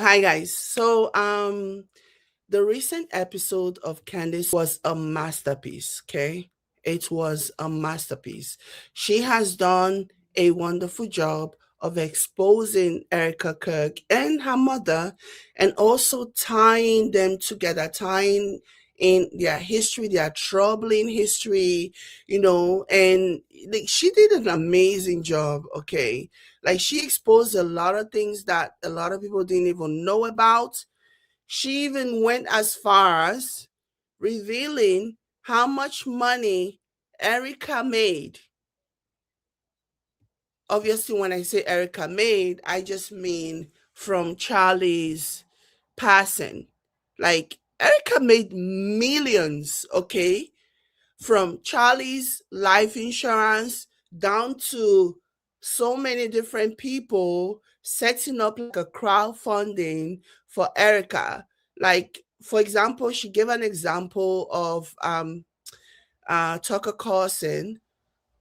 Hi guys. The recent episode of Candace was a masterpiece, okay? It was a masterpiece. She has done a wonderful job of exposing Erika Kirk and her mother and also tying them together, tying in their history, their troubling history, and like she did an amazing job, okay? Like she exposed a lot of things that a lot of people didn't even know about. She even went as far as revealing how much money Erika made. Obviously, when I say Erika made, I just mean from Charlie's passing. Like, Erika made millions, okay? From Charlie's life insurance down to so many different people setting up like a crowdfunding for Erika. Like, for example, she gave an example of Tucker Carlson,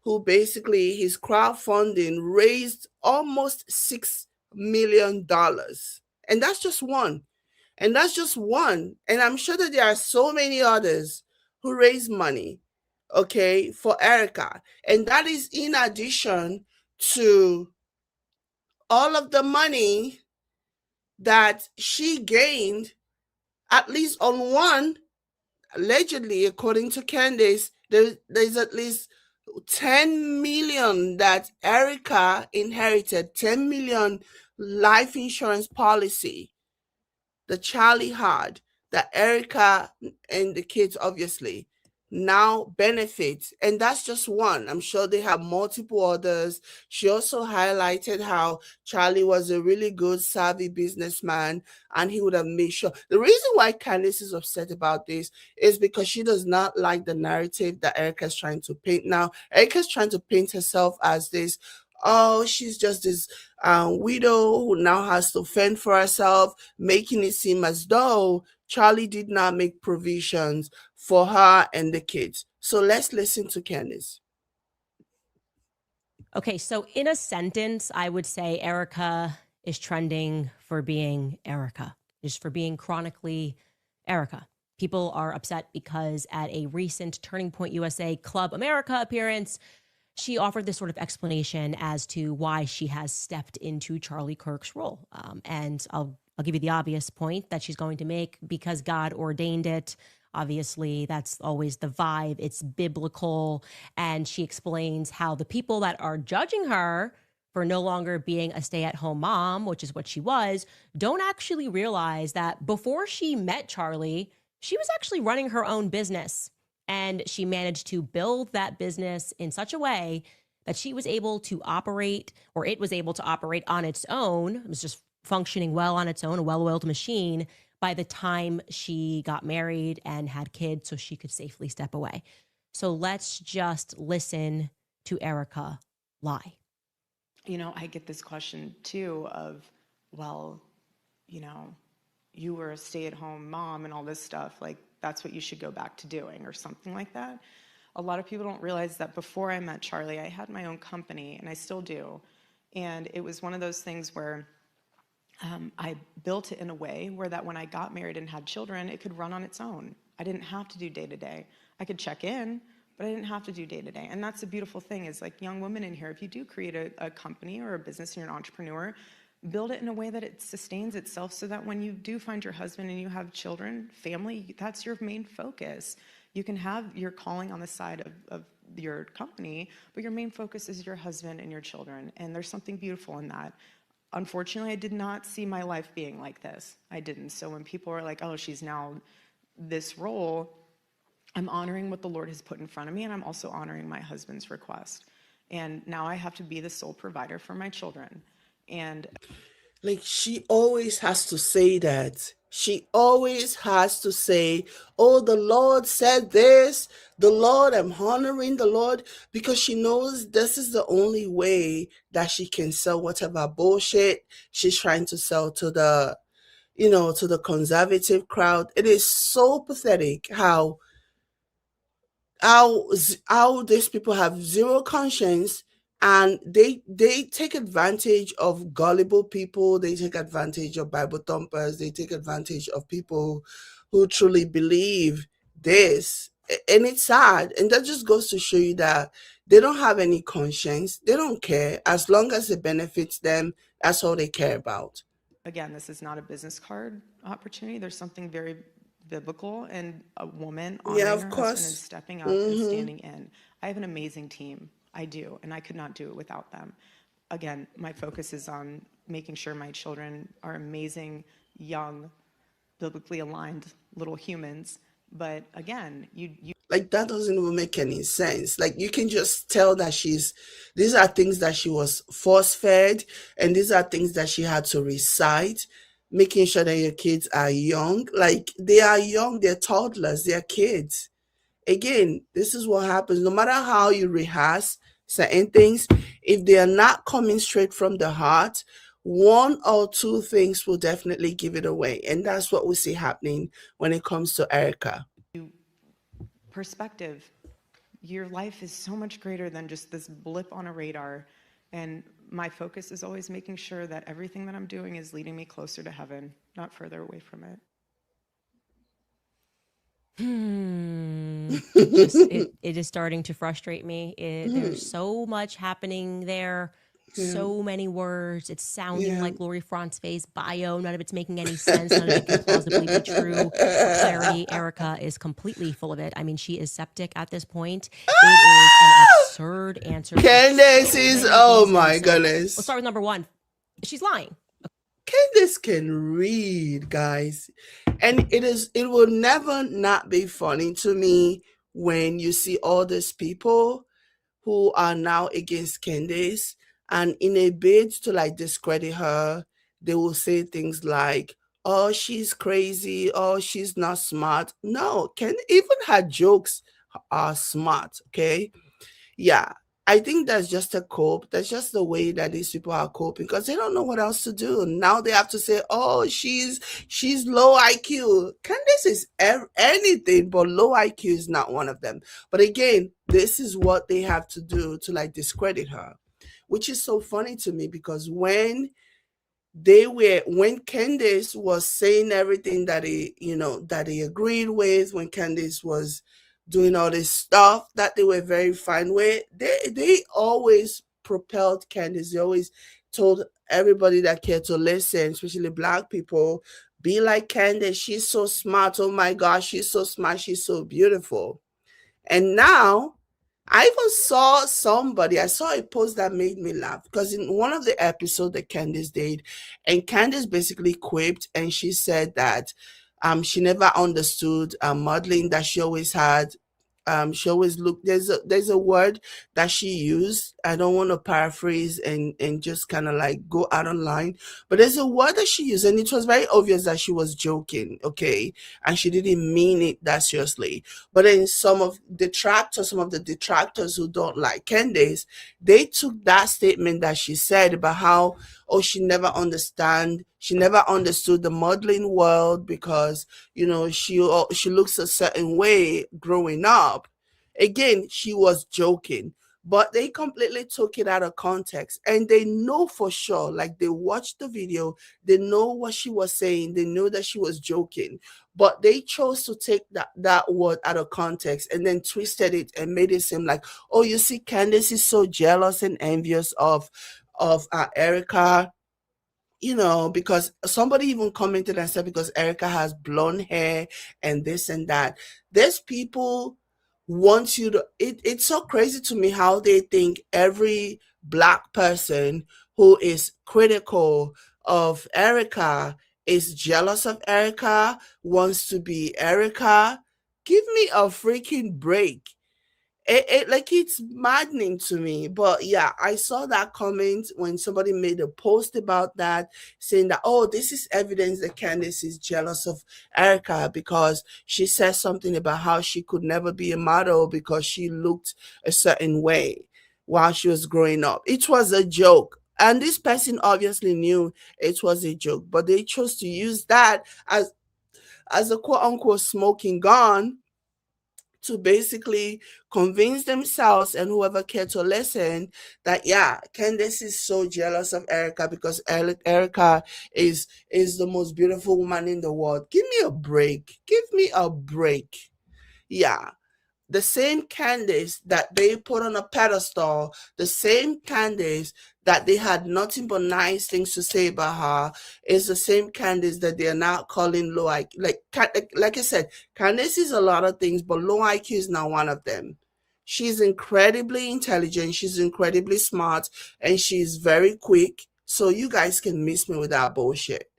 who basically his crowdfunding raised almost $6 million. And that's just one. And that's just one. And I'm sure that there are so many others who raise money, okay, for Erika. And that is in addition to all of the money that she gained, at least on one, allegedly, according to Candace, there's at least 10 million that Erika inherited, 10 million life insurance policy that Charlie had, that Erika and the kids obviously now benefit. And that's just one. I'm sure they have multiple others. She also highlighted how Charlie was a really good, savvy businessman and he would have made sure. The reason why Candace is upset about this is because she does not like the narrative that Erika is trying to paint now. Erika is trying to paint herself as this, oh, she's just this widow who now has to fend for herself, making it seem as though Charlie did not make provisions for her and the kids. So let's listen to Candace. Okay, so in a sentence, I would say Erika is trending for being Erika, just for being chronically Erika. People are upset because at a recent Turning Point USA Club America appearance, she offered this sort of explanation as to why she has stepped into Charlie Kirk's role. And I'll give you the obvious point that she's going to make: because God ordained it. Obviously, that's always the vibe. It's biblical. And she explains how the people that are judging her for no longer being a stay-at-home mom, which is what she was, don't actually realize that before she met Charlie, she was actually running her own business. And she managed to build that business in such a way that she was able to operate, or it was able to operate on its own. It was just functioning well on its own, a well-oiled machine, by the time she got married and had kids so she could safely step away. So let's just listen to Erika lie. I get this question too of, well, you were a stay-at-home mom and all this stuff, like that's what you should go back to doing or something like that. A lot of people don't realize that before I met Charlie, I had my own company, and I still do. And it was one of those things where I built it in a way where that when I got married and had children, it could run on its own. I didn't have to do day-to-day. I could check in, but I didn't have to do day-to-day. And that's the beautiful thing is, like, young women in here, if you do create a company or a business and you're an entrepreneur, build it in a way that it sustains itself so that when you do find your husband and you have children, family, that's your main focus. You can have your calling on the side of your company, but your main focus is your husband and your children. And there's something beautiful in that. Unfortunately, I did not see my life being like this. I didn't. So when people are like, oh, she's now this role, I'm honoring what the Lord has put in front of me, and I'm also honoring my husband's request. And now I have to be the sole provider for my children. And Like she always has to say that. She always has to say, oh, the Lord said this, the Lord, I'm honoring the Lord, because she knows this is the only way that she can sell whatever bullshit she's trying to sell to the conservative crowd. It is so pathetic how these people have zero conscience and they take advantage of gullible people, they take advantage of Bible thumpers, they take advantage of people who truly believe this. And it's sad, and that just goes to show you that they don't have any conscience, they don't care. As long as it benefits them, that's all they care about. Again, this is not a business card opportunity. There's something very biblical in a woman Yeah, honoring of her husband and course. stepping up and Hmm. standing in. I have an amazing team. I do, and I could not do it without them. Again, my focus is on making sure my children are amazing, young, biblically aligned little humans. But again, you Like that doesn't even make any sense. Like you can just tell that these are things that she was force fed, and these are things that she had to recite, making sure that your kids are young. Like they are young, they're toddlers, they're kids. Again, this is what happens. No matter how you rehearse certain things, if they are not coming straight from the heart, one or two things will definitely give it away. And that's what we see happening when it comes to Erica. perspective. Your life is so much greater than just this blip on a radar. And my focus is always making sure that everything that I'm doing is leading me closer to heaven, not further away from it. It is starting to frustrate me. There's so much happening there, Yeah. so many words. It's sounding Yeah. like Lori Franzwe's bio. None of it's making any sense. None of it can plausibly be true. For clarity, Erica is completely full of it. I mean, she is septic at this point. It is an absurd answer to Candace so is, many oh reasons. my So let's goodness. start with number one. She's lying. Candace can read, guys. And it will never not be funny to me when you see all these people who are now against Candace, and in a bid to like discredit her, they will say things like, "Oh, she's crazy. Oh, she's not smart." No, can even her jokes are smart. Okay, yeah. I think that's just a cope. That's just the way that these people are coping because they don't know what else to do. Now they have to say, "Oh, she's low IQ." Candace is anything but low IQ is not one of them. But again, this is what they have to do to like discredit her, which is so funny to me because when Candace was saying everything that he agreed with, when Candace was doing all this stuff that they were very fine with, they always propelled Candace. They always told everybody that cared to listen, especially black people, be like Candace. She's so smart. Oh my gosh, she's so smart. She's so beautiful. And now I even I saw a post that made me laugh because in one of the episodes that Candace did, and Candace basically quipped and she said that she never understood modeling, that she always had she always looked, there's a word that she used. I don't want to paraphrase and just kind of like go out on line, but there's a word that she used and it was very obvious that she was joking, okay, and she didn't mean it that seriously. But then some of the detractors who don't like Candace, they took that statement that she said about how, oh, she never understood the modeling world because she looks a certain way growing up. Again, she was joking, but they completely took it out of context, and they know for sure, like they watched the video, they know what she was saying, they know that she was joking, but they chose to take that word out of context and then twisted it and made it seem like, oh, you see, Candace is so jealous and envious of Erica, because somebody even commented and said because Erica has blonde hair and this and that. There's people want you to. It's so crazy to me how they think every black person who is critical of Erica is jealous of Erica, wants to be Erica. Give me a freaking break. Like it's maddening to me. But yeah, I saw that comment when somebody made a post about that, saying that, oh, this is evidence that Candace is jealous of Erica because she says something about how she could never be a model because she looked a certain way while she was growing up. It was a joke. And this person obviously knew it was a joke, but they chose to use that as a quote unquote smoking gun to basically convince themselves and whoever cared to listen that yeah, Candace is so jealous of Erika because Erika is the most beautiful woman in the world. Give me a break. Give me a break. Yeah, the same Candace that they put on a pedestal, the same Candace that they had nothing but nice things to say about her, is the same Candace that they are now calling low IQ. Like I said, Candace is a lot of things, but low IQ is not one of them. She's incredibly intelligent, she's incredibly smart, and she's very quick. So you guys can miss me with that bullshit.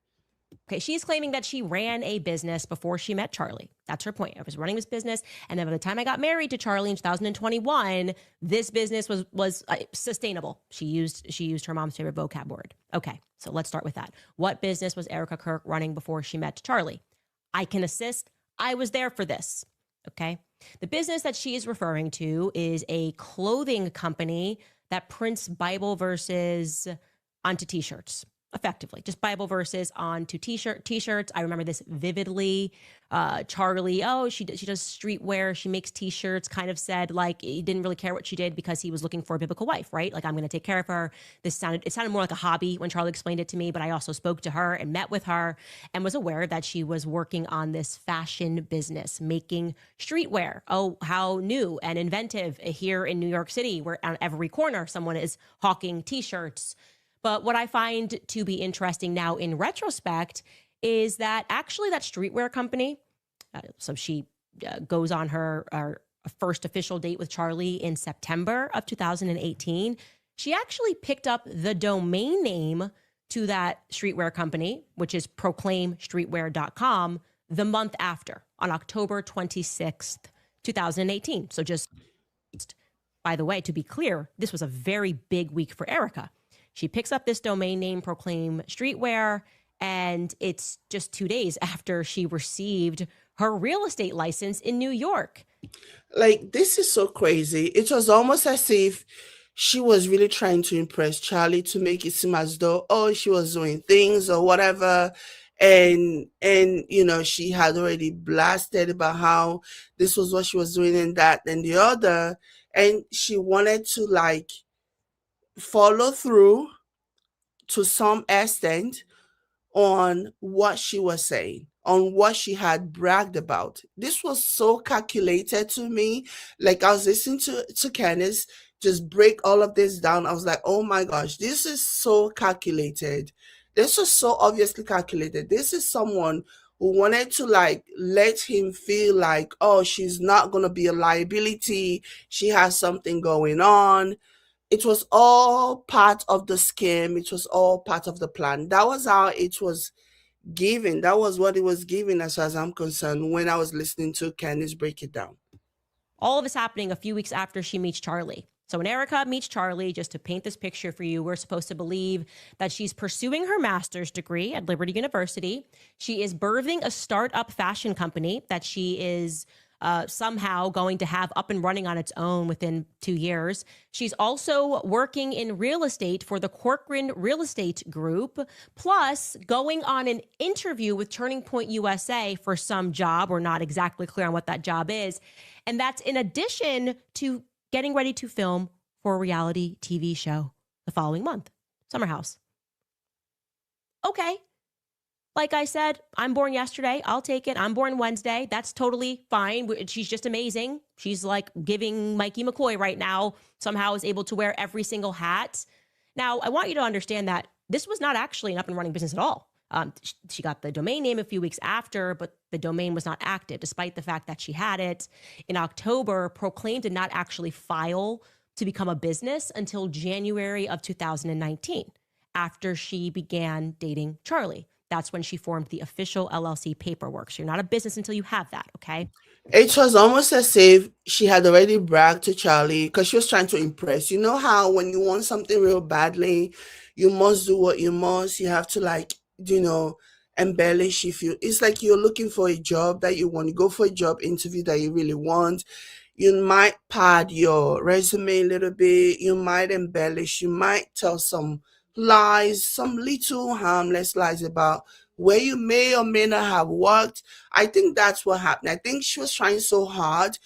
Okay, she's claiming that she ran a business before she met Charlie. That's her point. I was running this business, and then by the time I got married to Charlie in 2021, this business was sustainable. She used her mom's favorite vocab word. Okay, so let's start with that. What business was Erika Kirk running before she met Charlie? I can assist. I was there for this. Okay, the business that she is referring to is a clothing company that prints Bible verses onto t-shirts. Effectively, just Bible verses onto t-shirts. I remember this vividly. Charlie, she does streetwear. She makes t-shirts. Kind of said like he didn't really care what she did because he was looking for a biblical wife, right? Like I'm going to take care of her. It sounded more like a hobby when Charlie explained it to me. But I also spoke to her and met with her and was aware that she was working on this fashion business, making streetwear. Oh, how new and inventive here in New York City, where on every corner someone is hawking t-shirts. But what I find to be interesting now in retrospect is that actually that streetwear company, so she goes on her first official date with Charlie in September of 2018. She actually picked up the domain name to that streetwear company, which is proclaimstreetwear.com, the month after, on October 26th, 2018. So just, by the way, to be clear, this was a very big week for Erika. She picks up this domain name, Proclaim Streetwear, and it's just 2 days after she received her real estate license in New York. Like, this is so crazy. It was almost as if she was really trying to impress Charlie to make it seem as though, oh, she was doing things or whatever. And she had already blasted about how this was what she was doing and that and the other. And she wanted to like follow through to some extent on what she was saying, on what she had bragged about. This was so calculated to me. Like I was listening to Candace just break all of this down. I was like, oh my gosh, this is so calculated. This is so obviously calculated. This is someone who wanted to like let him feel like, oh, she's not gonna be a liability. She has something going on. It was all part of the scheme. It was all part of the plan. That was how it was given. That was what it was given as far as I'm concerned when I was listening to Candace break it down. All of this happening a few weeks after she meets Charlie. So when Erika meets Charlie, just to paint this picture for you, we're supposed to believe that she's pursuing her master's degree at Liberty University. She is birthing a startup fashion company that she is somehow going to have up and running on its own within 2 years. She's also working in real estate for the Corcoran Real Estate Group, plus going on an interview with Turning Point USA for some job. We're not exactly clear on what that job is. And that's in addition to getting ready to film for a reality TV show the following month, Summer House. Okay. Like I said, I'm born yesterday. I'll take it. I'm born Wednesday. That's totally fine. She's just amazing. She's like giving Mikey McCoy right now, somehow is able to wear every single hat. Now, I want you to understand that this was not actually an up and running business at all. She got the domain name a few weeks after, but the domain was not active, despite the fact that she had it. In October, Proclaim did not actually file to become a business until January of 2019, after she began dating Charlie. That's when she formed the official LLC paperwork. So you're not a business until you have that, okay? It was almost as if she had already bragged to Charlie because she was trying to impress. You know how when you want something real badly, you must do what you must. You have to like, embellish if you it's like you're looking for a job that you want. You go for a job interview that you really want. You might pad your resume a little bit, you might embellish, you might tell some lies, some little harmless lies about where you may or may not have worked. I think that's what happened. I think she was trying so hard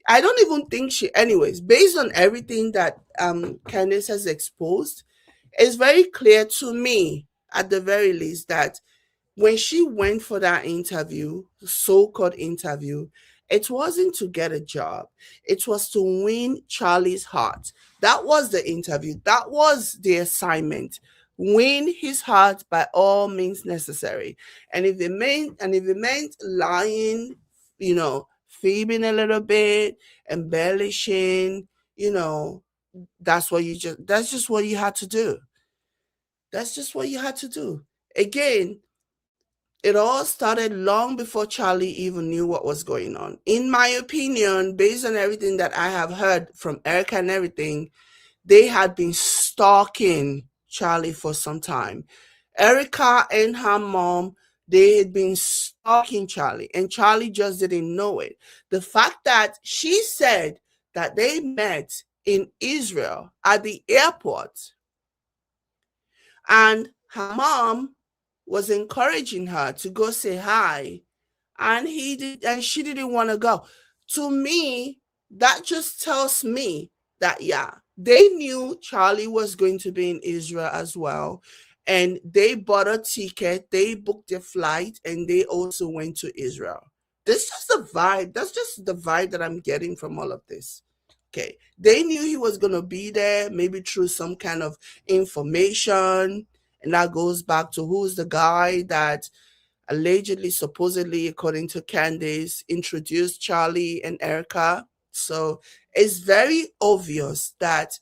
I don't even think she, anyways, based on everything that Candace has exposed, it's very clear to me, at the very least, that when she went for that interview, so-called interview, it wasn't to get a job. It was to win Charlie's heart. That was the interview. That was the assignment. Win his heart by all means necessary. And if it meant lying, fibbing a little bit, embellishing, you know, that's just what you had to do. That's just what you had to do. Again, it all started long before Charlie even knew what was going on. In my opinion, based on everything that I have heard from Erika and everything, they had been stalking Charlie for some time. Erika and her mom, they had been stalking Charlie, and Charlie just didn't know it. The fact that she said that they met in Israel at the airport, and her mom was encouraging her to go say hi, and she didn't want to go. To me, that just tells me that, yeah, they knew Charlie was going to be in Israel as well, and they bought a ticket, they booked a flight, and they also went to Israel. That's just the vibe that I'm getting from all of this. Okay, they knew he was going to be there, maybe through some kind of information, and that goes back to who's the guy that allegedly, supposedly, according to Candace, introduced Charlie and Erika. So it's very obvious that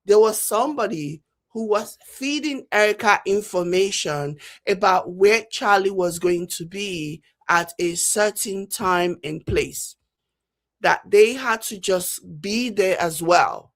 there was somebody who was feeding Erika information about where Charlie was going to be at a certain time and place, that they had to just be there as well.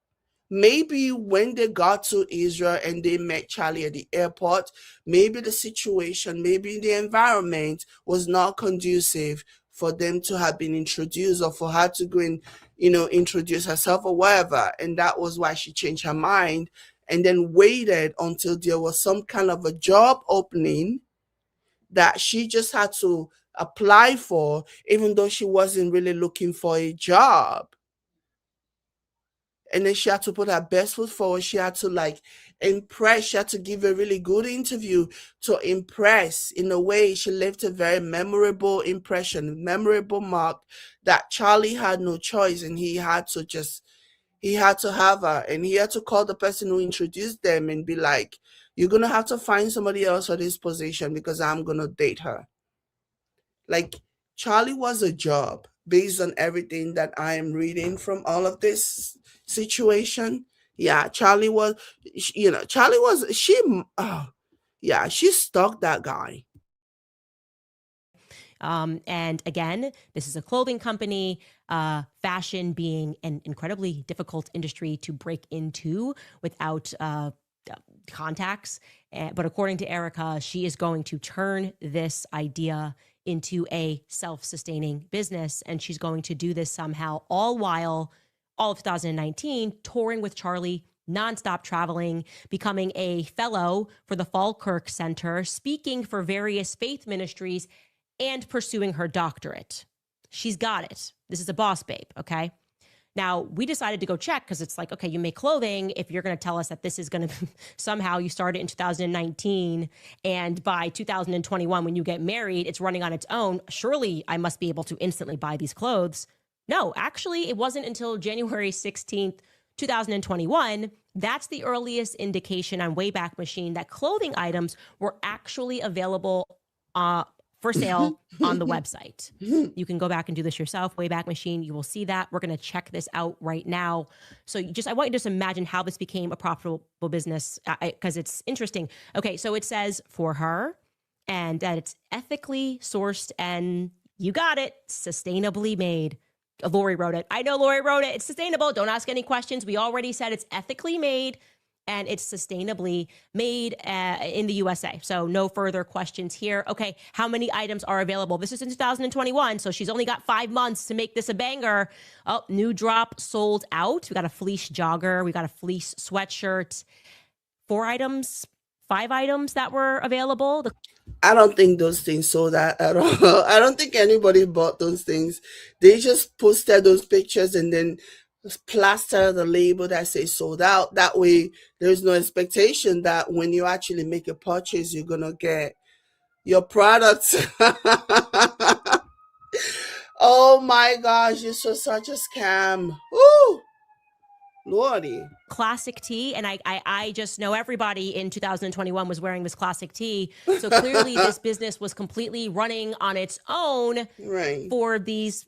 Maybe when they got to Israel and they met Charlie at the airport, maybe the situation, maybe the environment was not conducive for them to have been introduced, or for her to go and, introduce herself or whatever. And that was why she changed her mind and then waited until there was some kind of a job opening that she just had to apply for, even though she wasn't really looking for a job. And then she had to put her best foot forward. She had to impress. She had to give a really good interview to impress. In a way, she left a very memorable impression, memorable mark, that Charlie had no choice, and he had to have her, and he had to call the person who introduced them and be like, "You're gonna have to find somebody else for this position because I'm gonna date her." Like, Charlie was a job, based on everything that I am reading from all of this situation. Yeah, she stalked that guy. And again, this is a clothing company, fashion being an incredibly difficult industry to break into without contacts. But according to Erika, she is going to turn this idea into a self-sustaining business, and she's going to do this somehow, all while all of 2019 touring with Charlie, nonstop traveling, becoming a fellow for the Kirk Center, speaking for various faith ministries, and pursuing her doctorate. She's got it. This is a boss babe, okay? Now, we decided to go check because it's like, okay, you make clothing. If you're going to tell us that this is going to somehow you started in 2019 and by 2021, when you get married, it's running on its own, surely I must be able to instantly buy these clothes. No, actually, it wasn't until January 16th, 2021. That's the earliest indication on Wayback Machine that clothing items were actually available for sale on the website. You can go back and do this yourself. Wayback Machine, you will see that. We're going to check this out right now. So I want you to just imagine how this became a profitable business, because it's interesting. Okay, so it says for her, and that it's ethically sourced, and you got it, sustainably made. Lori wrote it. I know Lori wrote it. It's sustainable. Don't ask any questions. We already said it's ethically made, and it's sustainably made in the USA. So no further questions here. Okay, how many items are available? This is in 2021, so she's only got 5 months to make this a banger. Oh, new drop sold out. We got a fleece jogger. We got a fleece sweatshirt. 5 items that were available. I don't think those things sold out at all. I don't think anybody bought those things. They just posted those pictures and then plaster the label that says sold out. That way, there's no expectation that when you actually make a purchase, you're gonna get your products. Oh my gosh, it's so such a scam. Ooh, Lordy. Classic tee, and I just know everybody in 2021 was wearing this classic tee. So clearly this business was completely running on its own Right. for these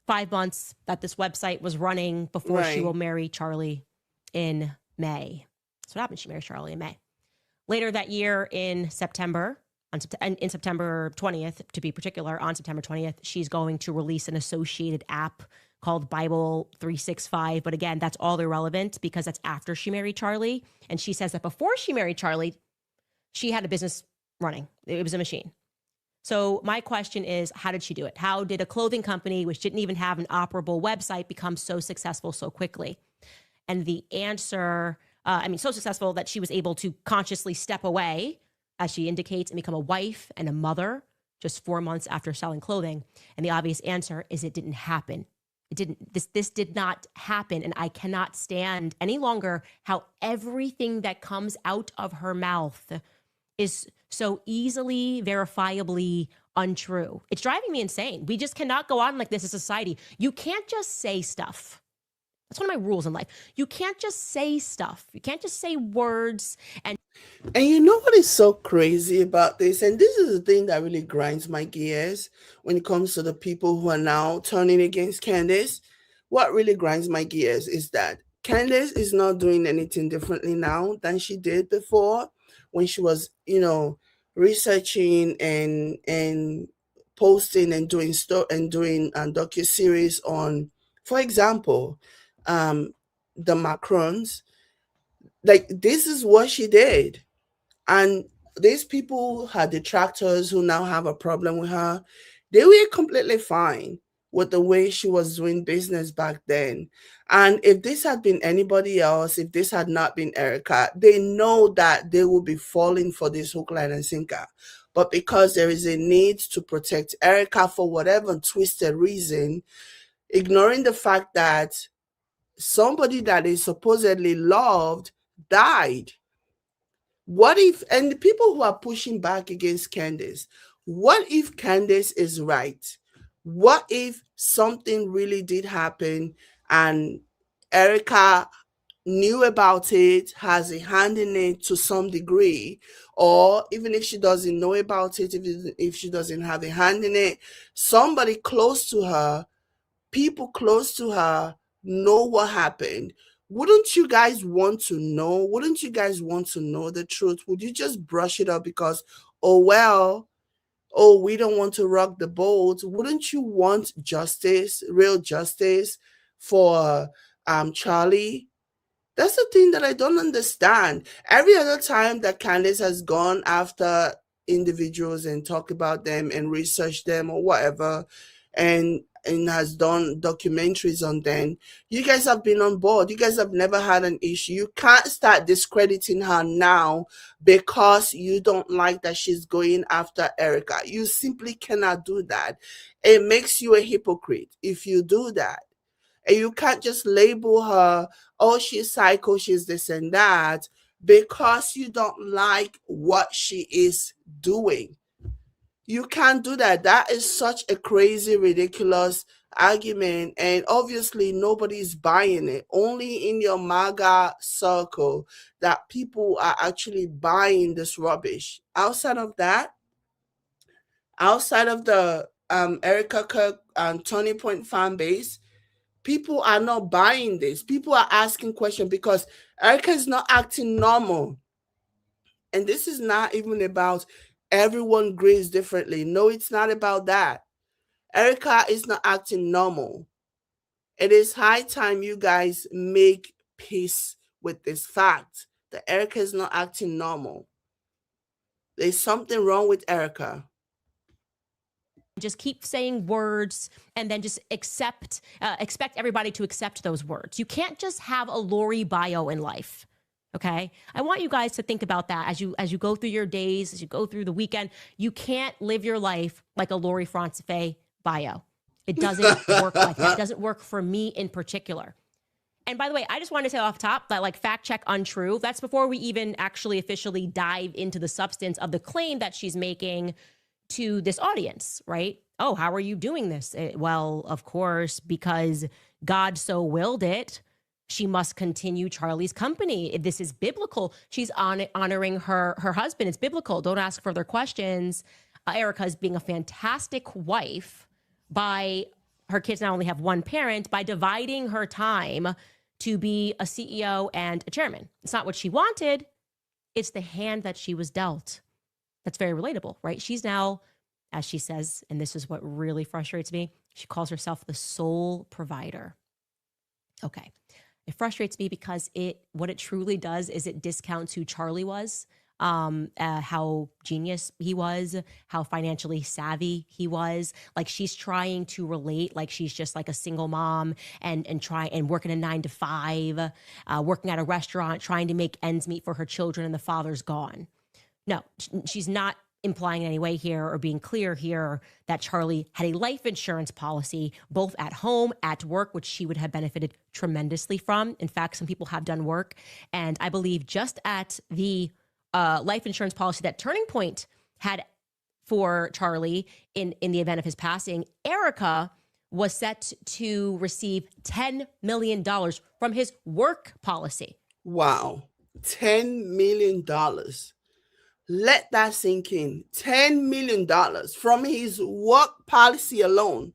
5 months that this website was running before she will marry Charlie in May. That's what happened. She married Charlie in May. Later that year in September, in September 20th, to be particular, on September 20th, she's going to release an associated app called Bible 365. But again, that's all irrelevant because that's after she married Charlie. And she says that before she married Charlie, she had a business running. It was a machine. So my question is, how did she do it? How did a clothing company, which didn't even have an operable website, become so successful so quickly? And the answer, so successful that she was able to consciously step away, as she indicates, and become a wife and a mother just 4 months after selling clothing. And the obvious answer is it didn't happen. It didn't. This did not happen. And I cannot stand any longer how everything that comes out of her mouth is so easily, verifiably untrue. It's driving me insane. We just cannot go on like this as a society. You can't just say stuff. That's one of my rules in life. You can't just say stuff. You can't just say words. And you know what is so crazy about this? And this is the thing that really grinds my gears when it comes to the people who are now turning against Candace. What really grinds my gears is that Candace is not doing anything differently now than she did before when she was, researching and posting and doing docu series on, for example, um, the Macrons. Like this is what she did, and these people, her detractors who now have a problem with her, they were completely fine with the way she was doing business back then. And if this had been anybody else, if this had not been Erika, they know that they will be falling for this hook, line, and sinker. But because there is a need to protect Erika for whatever twisted reason, ignoring the fact that somebody that is supposedly loved died. What if, and the people who are pushing back against Candace, what if Candace is right? What if something really did happen and Erika knew about it, has a hand in it to some degree, or even if she doesn't know about it, if she doesn't have a hand in it, somebody close to her, people close to her know what happened. Wouldn't you guys want to know? Wouldn't you guys want to know the truth? Would you just brush it up because, oh, well, oh, we don't want to rock the boat? Wouldn't you want justice, real justice for Charlie? That's the thing that I don't understand. Every other time that Candace has gone after individuals and talk about them and research them or whatever, and has done documentaries on them, you guys have been on board. You guys have never had an issue. You can't start discrediting her now because you don't like that she's going after Erika. You simply cannot do that. It makes you a hypocrite if you do that. And you can't just label her, oh, she's psycho, she's this and that, because you don't like what she is doing. You can't do that. That is such a crazy, ridiculous argument. And obviously, nobody's buying it. Only in your MAGA circle that people are actually buying this rubbish. Outside of the Erika Kirk and Tony Point fan base, people are not buying this. People are asking questions because Erika is not acting normal. And this is not even about everyone grades differently. No, it's not about that. Erika is not acting normal. It is high time you guys make peace with this fact that Erika is not acting normal. There's something wrong with Erika. Just keep saying words and then just expect everybody to accept those words. You can't just have a Lori bio in life. Okay. I want you guys to think about that as you go through your days, as you go through the weekend. You can't live your life like a Lori Francois bio. It doesn't work like that. It doesn't work for me in particular. And by the way, I just wanted to say off top that like fact check untrue. That's before we even actually officially dive into the substance of the claim that she's making to this audience, right? Oh, how are you doing this? Well, of course, because God so willed it. She must continue Charlie's company. This is biblical. She's honoring her husband. It's biblical. Don't ask further questions. Erika is being a fantastic wife by her kids now only have one parent by dividing her time to be a CEO and a chairman. It's not what she wanted. It's the hand that she was dealt. That's very relatable, right? She's now, as she says, and this is what really frustrates me, she calls herself the sole provider. Okay. It frustrates me because what it truly does is it discounts who Charlie was, how genius he was, how financially savvy he was. Like she's trying to relate, like she's just like a single mom and working a 9 to 5, working at a restaurant, trying to make ends meet for her children, and the father's gone. No, she's not implying in any way here or being clear here that Charlie had a life insurance policy, both at home, at work, which she would have benefited tremendously from. In fact, some people have done work. And I believe just at the life insurance policy that Turning Point had for Charlie in the event of his passing, Erika was set to receive $10 million from his work policy. Wow. $10 million. Let that sink in. $10 million from his work policy alone.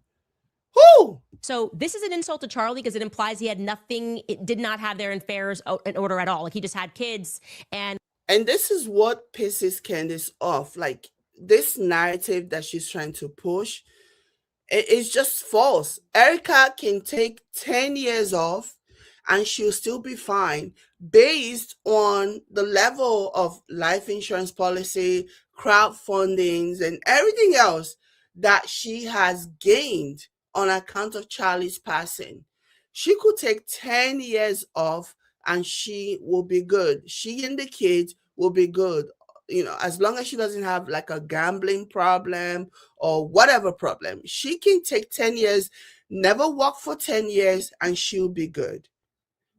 Whoo! So this is an insult to Charlie because it implies he had nothing, it did not have their affairs in order at all. Like he just had kids. And this is what pisses Candace off. Like this narrative that she's trying to push, it's just false. Erika can take 10 years off and she'll still be fine based on the level of life insurance policy, crowdfundings, and everything else that she has gained on account of Charlie's passing. She could take 10 years off and she will be good. She and the kids will be good. As long as she doesn't have like a gambling problem or whatever problem, she can take 10 years, never work for 10 years, and she'll be good.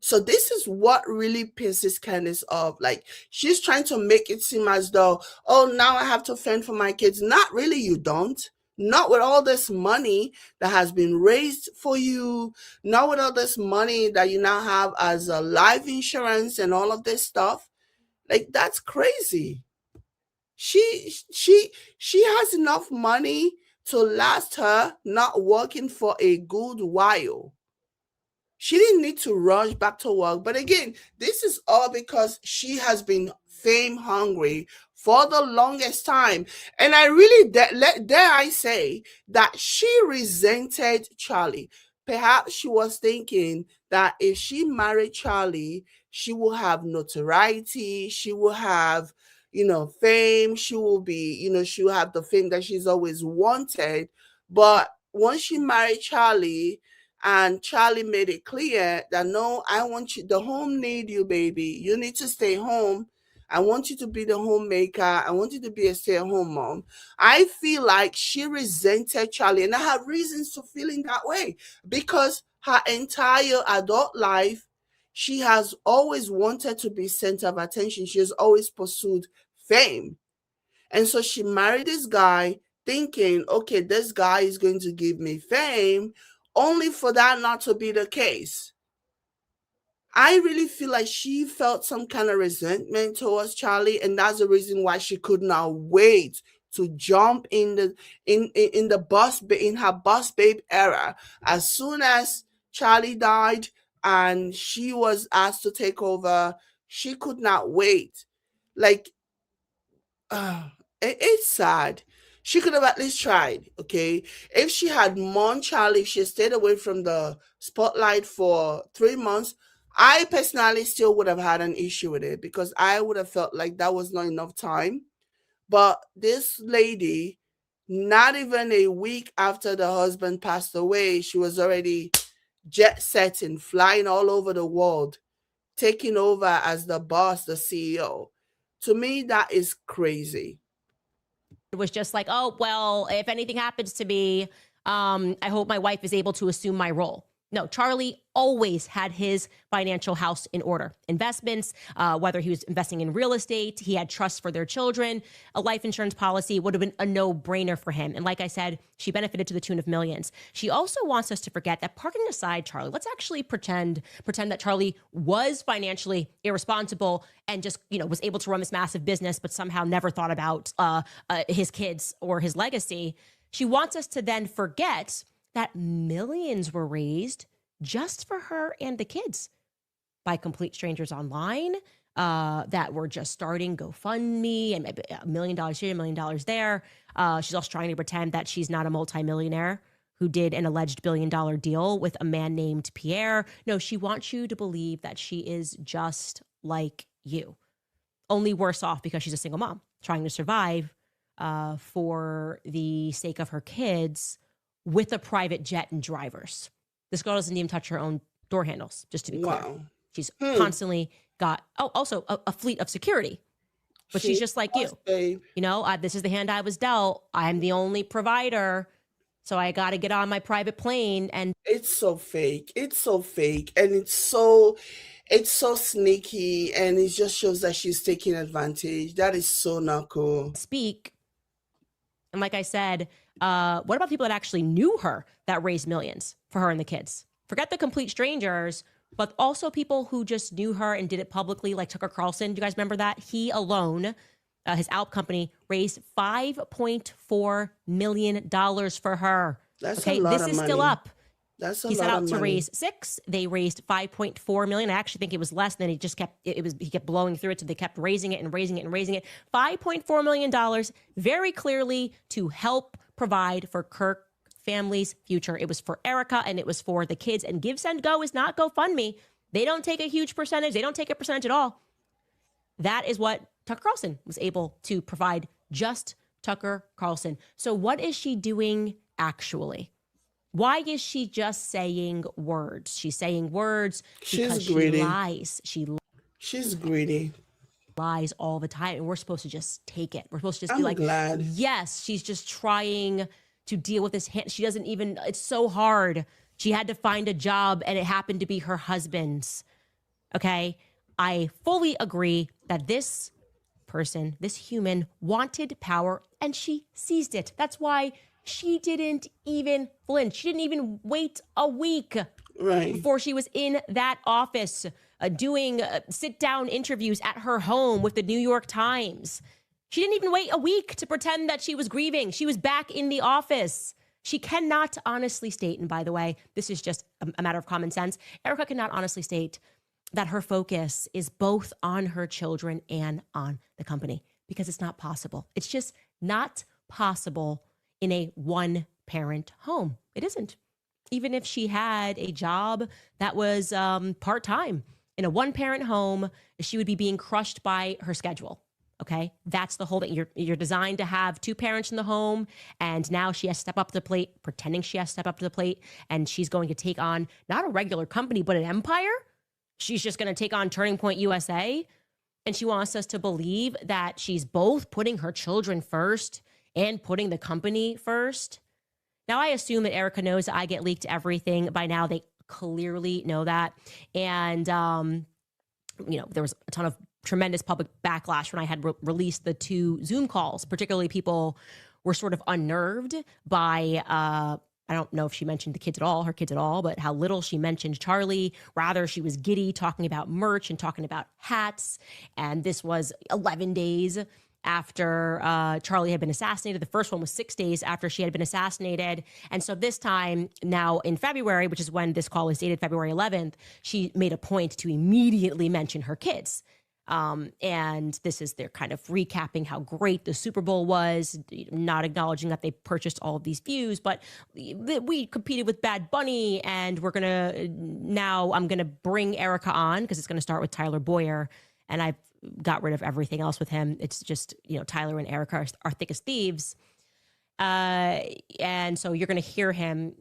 So this is what really pisses Candace off. Like she's trying to make it seem as though, oh, now I have to fend for my kids. Not really, you don't. Not with all this money that has been raised for you. Not with all this money that you now have as a life insurance and all of this stuff. Like that's crazy. She has enough money to last her not working for a good while. She didn't need to rush back to work. But again, this is all because she has been fame hungry for the longest time. And I really dare I say that she resented Charlie. Perhaps she was thinking that if she married Charlie, she will have notoriety, she will have, fame, she will be, she will have the fame that she's always wanted. But once she married Charlie, and Charlie made it clear that no, I want you, the home need you, baby. You need to stay home. I want you to be the homemaker. I want you to be a stay-at-home mom. I feel like she resented Charlie, and I have reasons to feeling that way because her entire adult life, she has always wanted to be center of attention. She has always pursued fame. And so she married this guy thinking, okay, this guy is going to give me fame, only for that not to be the case. I really feel like she felt some kind of resentment towards Charlie, and that's the reason why she could not wait to jump in her boss babe era. As soon as Charlie died and she was asked to take over, she could not wait. Like, it's sad. She could have at least tried, okay? If she had mourned Charlie, if she stayed away from the spotlight for 3 months, I personally still would have had an issue with it because I would have felt like that was not enough time. But this lady, not even a week after the husband passed away, she was already jet setting, flying all over the world, taking over as the boss, the CEO. To me, that is crazy. It was just like, oh, well, if anything happens to me, I hope my wife is able to assume my role. No, Charlie always had his financial house in order. Investments, whether he was investing in real estate, he had trusts for their children, a life insurance policy would have been a no-brainer for him. And like I said, she benefited to the tune of millions. She also wants us to forget that, parking aside Charlie, let's actually pretend that Charlie was financially irresponsible and just, was able to run this massive business, but somehow never thought about his kids or his legacy. She wants us to then forget that millions were raised just for her and the kids by complete strangers online that were just starting GoFundMe, and $1 million here, $1 million there. She's also trying to pretend that she's not a multimillionaire who did an alleged $1 billion deal with a man named Pierre. No, she wants you to believe that she is just like you, only worse off because she's a single mom trying to survive for the sake of her kids with a private jet and drivers. This girl doesn't even touch her own door handles, just to be clear. Wow. She's constantly got, also a fleet of security. But she's just like you. Babe. This is the hand I was dealt. I'm the only provider, so I got to get on my private plane. And it's so fake. It's so fake. And it's so sneaky, and it just shows that she's taking advantage. That is so not cool. Speak. And like I said, what about people that actually knew her that raised millions for her and the kids? Forget the complete strangers, but also people who just knew her and did it publicly, like Tucker Carlson. Do you guys remember that? He alone, his Alp company, raised $5.4 million for her. That's a lot of money. This is still up. That's a he lot set out of to money. raise $6 million. They raised $5.4 million. I actually think it was less. Than he just kept. He kept blowing through it, so they kept raising it and raising it and raising it. $5.4 million, very clearly to help provide for Kirk family's future. It was for Erika and it was for the kids. And Give, Send, Go is not GoFundMe. They don't take a huge percentage. They don't take a percentage at all. That is what Tucker Carlson was able to provide. Just Tucker Carlson. So what is she doing actually? Why is she just saying words? She's saying words because she lies. She's greedy. Lies all the time, and we're supposed to just take it. We're supposed to just be like, glad. Yes, she's just trying to deal with this. She doesn't even, it's so hard. She had to find a job and it happened to be her husband's. Okay. I fully agree that this person, this human, wanted power and she seized it. That's why she didn't even flinch. She didn't even wait a week before she was in that office doing sit-down interviews at her home with the New York Times. She didn't even wait a week to pretend that she was grieving. She was back in the office. She cannot honestly state, and by the way, this is just a matter of common sense, Erika cannot honestly state that her focus is both on her children and on the company, because it's not possible. It's just not possible in a one-parent home. It isn't. Even if she had a job that was part-time in a one-parent home, she would be being crushed by her schedule. Okay, that's the whole thing. You're designed to have two parents in the home, and now she has to step up to the plate, pretending she has to step up to the plate, and she's going to take on not a regular company, but an empire. She's just going to take on Turning Point USA, and she wants us to believe that she's both putting her children first and putting the company first. Now, I assume that Erika knows I get leaked everything by now. They clearly know that, and there was a ton of tremendous public backlash when I had released the two Zoom calls. Particularly, people were sort of unnerved by, I don't know if she mentioned the kids at all, her kids at all, but how little she mentioned Charlie. Rather, she was giddy talking about merch and talking about hats. And this was 11 days after Charlie had been assassinated. The first one was 6 days after she had been assassinated. And so this time, now in February, which is when this call is dated, February 11th, she made a point to immediately mention her kids. And this is their kind of recapping how great the Super Bowl was, not acknowledging that they purchased all of these views, but we competed with Bad Bunny, and I'm going to bring Erika on because it's going to start with Tyler Boyer, and I've got rid of everything else with him. It's just, Tyler and Erika are thick as thieves. And so you're going to hear him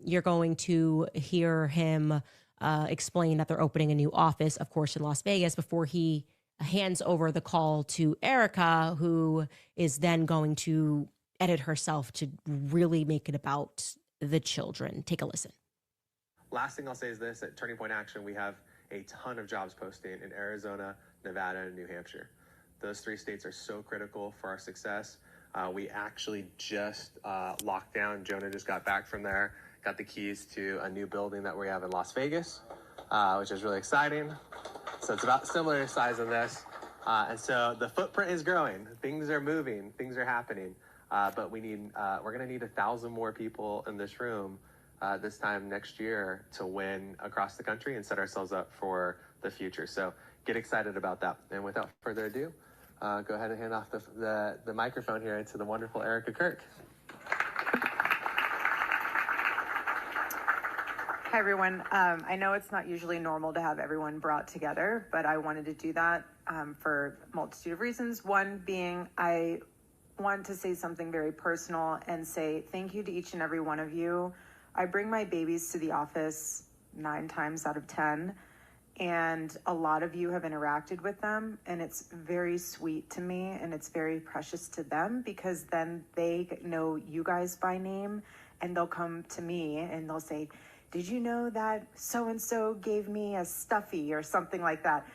explain that they're opening a new office, of course, in Las Vegas before he hands over the call to Erika, who is then going to edit herself to really make it about the children. Take a listen. Last thing I'll say is this: at Turning Point Action, we have a ton of jobs posting in Arizona, Nevada, and New Hampshire. Those three states are so critical for our success. We actually just locked down. Jonah just got back from there, got the keys to a new building that we have in Las Vegas, which is really exciting. So it's about similar size than this. And so the footprint is growing. Things are moving. Things are happening. But we're going to need 1,000 more people in this room this time next year to win across the country and set ourselves up for the future. So get excited about that. And without further ado, go ahead and hand off the microphone here to the wonderful Erika Kirk. Hi, everyone. I know it's not usually normal to have everyone brought together, but I wanted to do that for a multitude of reasons. One being I want to say something very personal and say thank you to each and every one of you. I bring my babies to the office 9 times out of 10, and a lot of you have interacted with them, and it's very sweet to me, and it's very precious to them because then they know you guys by name, and they'll come to me and they'll say, did you know that so-and-so gave me a stuffy or something like that?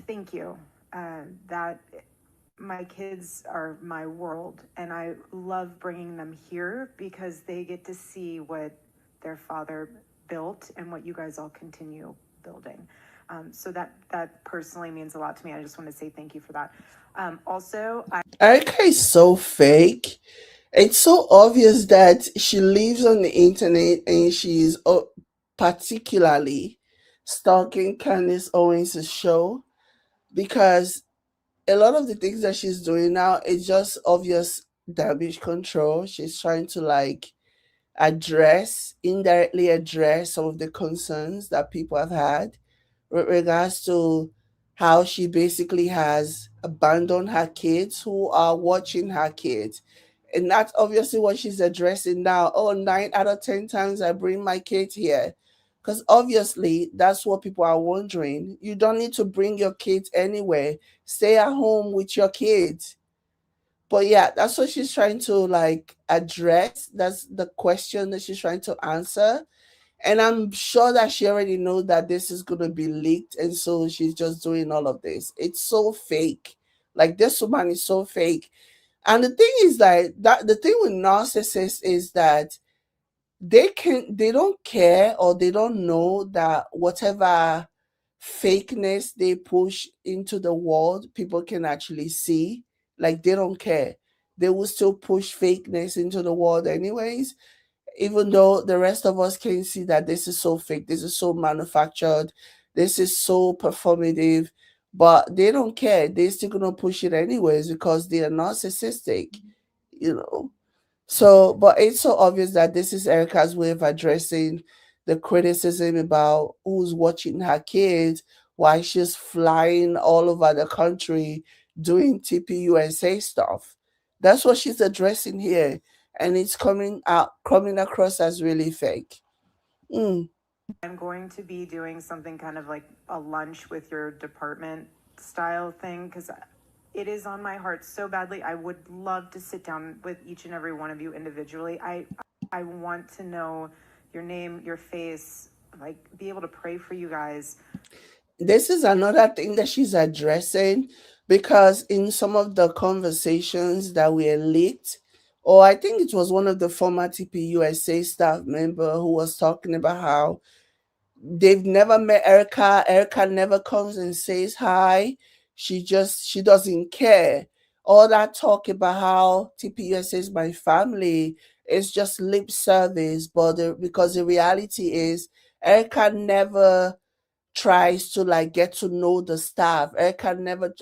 Thank you. That my kids are my world, and I love bringing them here because they get to see what their father built and what you guys all continue building. So that personally means a lot to me. I just want to say thank you for that. Also, Erika is so fake. It's so obvious that she lives on the internet and she's particularly stalking Candace Owens' show because a lot of the things that she's doing now is just obvious damage control. She's trying to like indirectly address some of the concerns that people have had with regards to how she basically has abandoned her kids who are watching her kids. And that's obviously what she's addressing now. Oh, 9 out of 10 times I bring my kids here. Because obviously that's what people are wondering. You don't need to bring your kids anywhere. Stay at home with your kids. But yeah, that's what she's trying to like address. That's the question that she's trying to answer. And I'm sure that she already knows that this is going to be leaked. And so she's just doing all of this. It's so fake. Like this woman is so fake. And the thing is that the thing with narcissists is that they don't care or they don't know that whatever fakeness they push into the world, people can actually see. Like they don't care. They will still push fakeness into the world anyways, even though the rest of us can see that this is so fake, this is so manufactured, this is so performative, but they don't care. They're still gonna push it anyways because they are narcissistic, you know. So, but it's so obvious that this is Erica's way of addressing the criticism about who's watching her kids, why she's flying all over the country doing TPUSA stuff. That's what she's addressing here, and it's coming across as really fake. Mm. I'm going to be doing something kind of like a lunch with your department style thing because it is on my heart so badly. I would love to sit down with each and every one of you individually. I want to know your name, your face, like be able to pray for you guys. This is another thing that she's addressing because in some of the conversations that were leaked, or I think it was one of the former TPUSA staff member who was talking about how they've never met Erica. Erica never comes and says hi. She doesn't care. All that talk about how TPUSA is my family is just lip service, but because the reality is Erica never tries to like get to know the staff. Erica never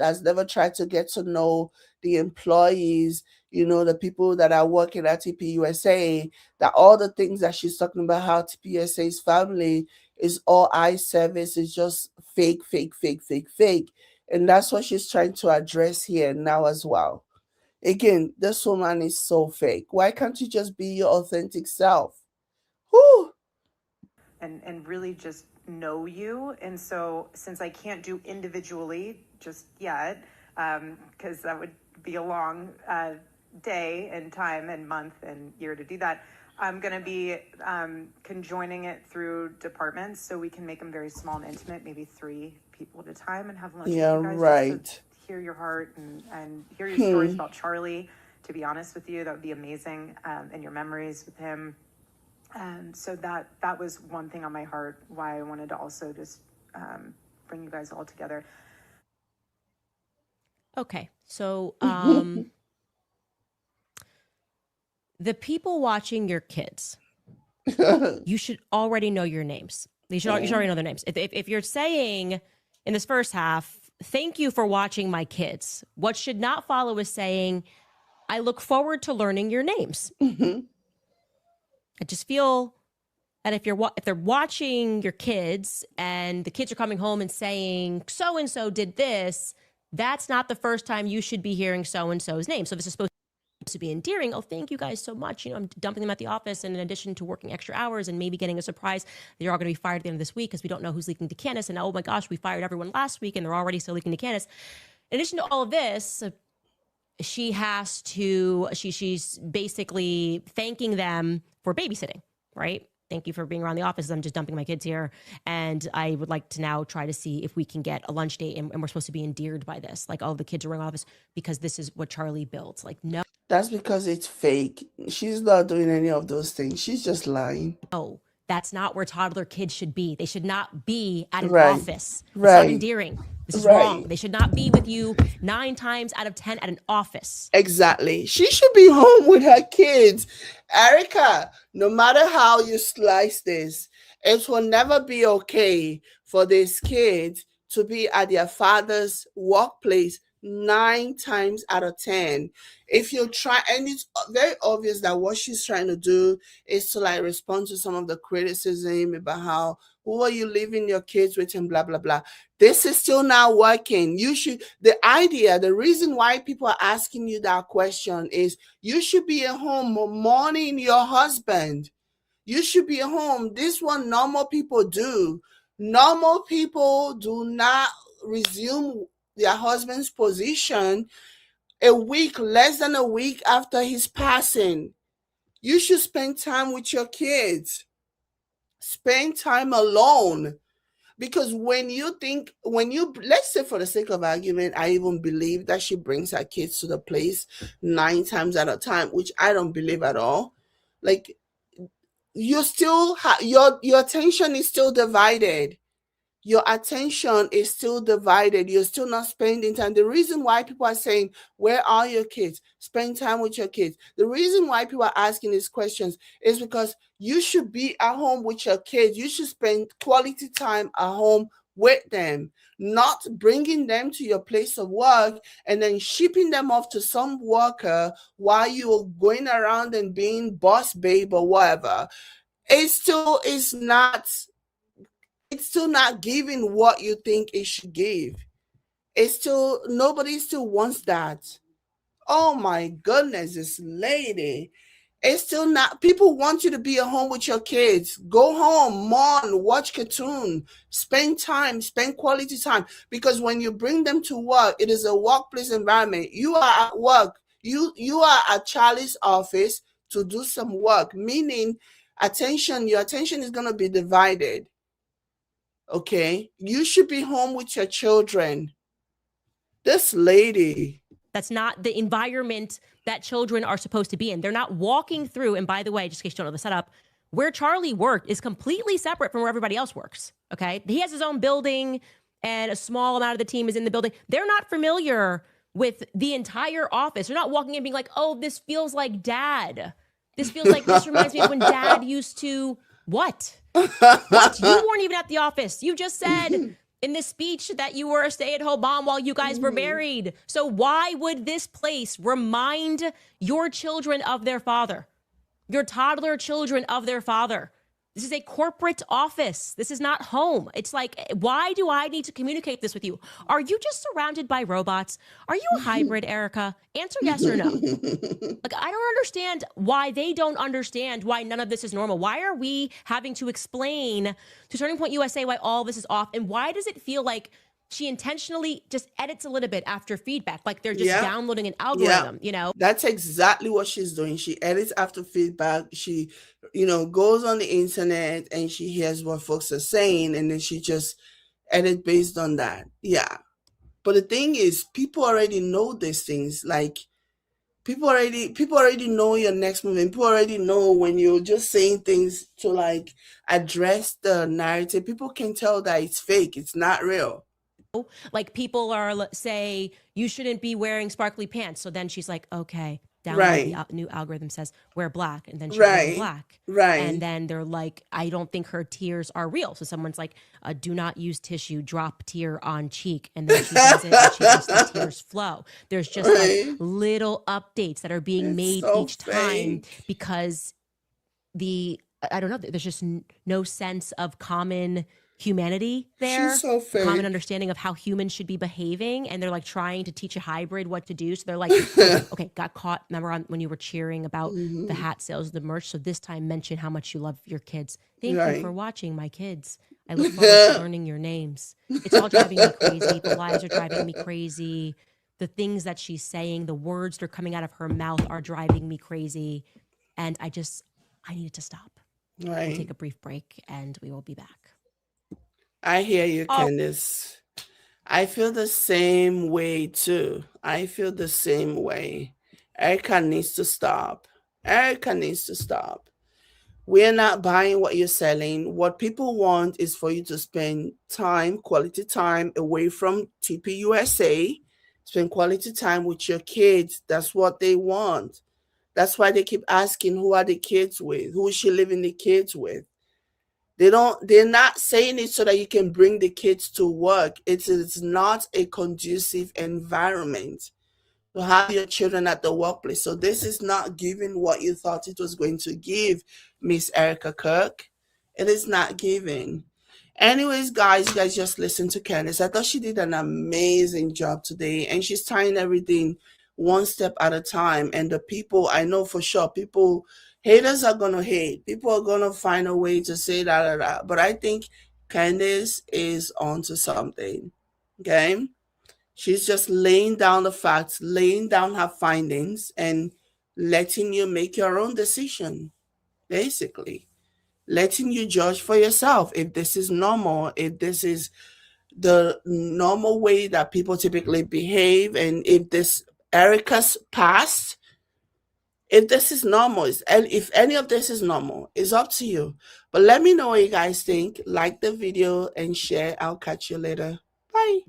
tried to get to know the employees, the people that are working at TPUSA, that all the things that she's talking about how TPUSA's family is all eye service is just fake, fake, fake, fake, fake. And that's what she's trying to address here now as well. Again, this woman is so fake. Why can't you just be your authentic self? Whew. and really just know you. And so since I can't do individually just yet, because that would be a long day and time and month and year to do that, I'm going to be conjoining it through departments so we can make them very small and intimate, maybe 3 people at a time, and have lunch with Yeah, you guys right. just to hear your heart and hear your stories about Charlie. To be honest with you, that would be amazing, and your memories with him. So that was one thing on my heart, why I wanted to also just bring you guys all together. Okay, so the people watching your kids, you should already know your names. You should already know their names. If you're saying in this first half, thank you for watching my kids, what should not follow is saying, I look forward to learning your names. I just feel that if they're watching your kids and the kids are coming home and saying, so-and-so did this, that's not the first time you should be hearing so-and-so's name. So this is supposed to be endearing. Oh, thank you guys so much. I'm dumping them at the office, and in addition to working extra hours and maybe getting a surprise that you're all going to be fired at the end of this week because we don't know who's leaking to Candace. And oh my gosh, we fired everyone last week and they're already still leaking to Candace. In addition to all of this, she's basically thanking them for babysitting, right? Thank you for being around the office. I'm just dumping my kids here. And I would like to now try to see if we can get a lunch date, and we're supposed to be endeared by this. Like, oh, the kids are in office because this is what Charlie builds. Like, no. That's because it's fake. She's not doing any of those things. She's just lying. No, that's not where toddler kids should be. They should not be at an Right. office. It's Right. not endearing. This is Right. wrong. They should not be with you 9 times out of 10 at an office. Exactly. She should be home with her kids. Erika, no matter how you slice this, it will never be okay for these kids to be at their father's workplace 9 times out of 10. If you try, and it's very obvious that what she's trying to do is to like respond to some of the criticism about how, who are you leaving your kids with, and blah blah blah. This is still not working. The reason why people are asking you that question is you should be at home mourning your husband. You should be at home. This is what normal people do. Normal people do not resume their husband's position less than a week after his passing. You should spend time with your kids. Spend time alone. Because let's say for the sake of argument, I even believe that she brings her kids to the place 9 times at a time, which I don't believe at all. Like, you still your attention is still divided. Your attention is still divided. You're still not spending time. The reason why people are saying, where are your kids? Spend time with your kids. The reason why people are asking these questions is because you should be at home with your kids. You should spend quality time at home with them, not bringing them to your place of work and then shipping them off to some worker while you're going around and being boss babe or whatever. It's still not giving what you think it should give. Nobody still wants that. Oh my goodness, this lady. It's still not, people want you to be at home with your kids. Go home, mourn, watch cartoon, spend quality time. Because when you bring them to work, it is a workplace environment. You are at work. You are at Charlie's office to do some work, meaning your attention is going to be divided. Okay, you should be home with your children. This lady. That's not the environment that children are supposed to be in. They're not walking through. And by the way, just in case you don't know the setup, where Charlie worked is completely separate from where everybody else works. Okay, he has his own building, and a small amount of the team is in the building. They're not familiar with the entire office. They're not walking in being like, "Oh, this feels like Dad. This reminds me of when Dad used to." What? What? You weren't even at the office. You just said in this speech that you were a stay-at-home mom while you guys were married. So why would this place remind your children of their father? Your toddler children of their father? This is a corporate office. This is not home. It's like, why do I need to communicate this with you? Are you just surrounded by robots? Are you a hybrid, Erika? Answer yes or no. Like, I don't understand why they don't understand why none of this is normal. Why are we having to explain to Turning Point USA why all this is off? And why does it feel like she intentionally just edits a little bit after feedback? Like they're just Yeah. downloading an algorithm, you know? That's exactly what she's doing. She edits after feedback. She, goes on the internet and she hears what folks are saying, and then she just edit based on that. Yeah. But the thing is, people already know these things. Like people already know your next movement. People already know when you're just saying things to like address the narrative. People can tell that it's fake. It's not real. Like people are say you shouldn't be wearing sparkly pants. So then she's like, okay, download Right. the new algorithm says wear black, and then she's wearing Right. black. Right. And then they're like, I don't think her tears are real. So someone's like, do not use tissue, drop tear on cheek. And then she does it and she makes the tears flow. There's just Right. like little updates that are being It's made so each time fake. because I don't know, there's just no sense of common humanity there. She's so fake. Common understanding of how humans should be behaving, and they're like trying to teach a hybrid what to do. So they're like, okay, got caught. Remember when you were cheering about the hat sales, the merch? So this time mention how much you love your kids. Thank Right. you for watching, my kids. I look forward to learning your names. It's all driving me crazy. The lies are driving me crazy. The things that she's saying, the words that are coming out of her mouth are driving me crazy. And I needed to stop. Right. Take a brief break and we will be back. I hear you, Oh. Candace. I feel the same way too. I feel the same way. Erika needs to stop. Erika needs to stop. We're not buying what you're selling. What people want is for you to spend time, quality time away from TPUSA, spend quality time with your kids. That's what they want. That's why they keep asking, who are the kids with? Who is she leaving the kids with? They're not saying it so that you can bring the kids to work. It is not a conducive environment to have your children at the workplace. So this is not giving what you thought it was going to give, Miss Erika Kirk. It is not giving. Anyways, guys, you guys just listen to Candace. I thought she did an amazing job today, and she's tying everything one step at a time. And the people, I know for sure, haters are gonna hate. People are gonna find a way to say that. But I think Candace is onto something. Okay, she's just laying down the facts, laying down her findings, and letting you make your own decision. Basically, letting you judge for yourself if this is normal, if this is the normal way that people typically behave, and if this Erika's past, if this is normal, and if any of this is normal, it's up to you. But let me know what you guys think. Like the video and share. I'll catch you later. Bye.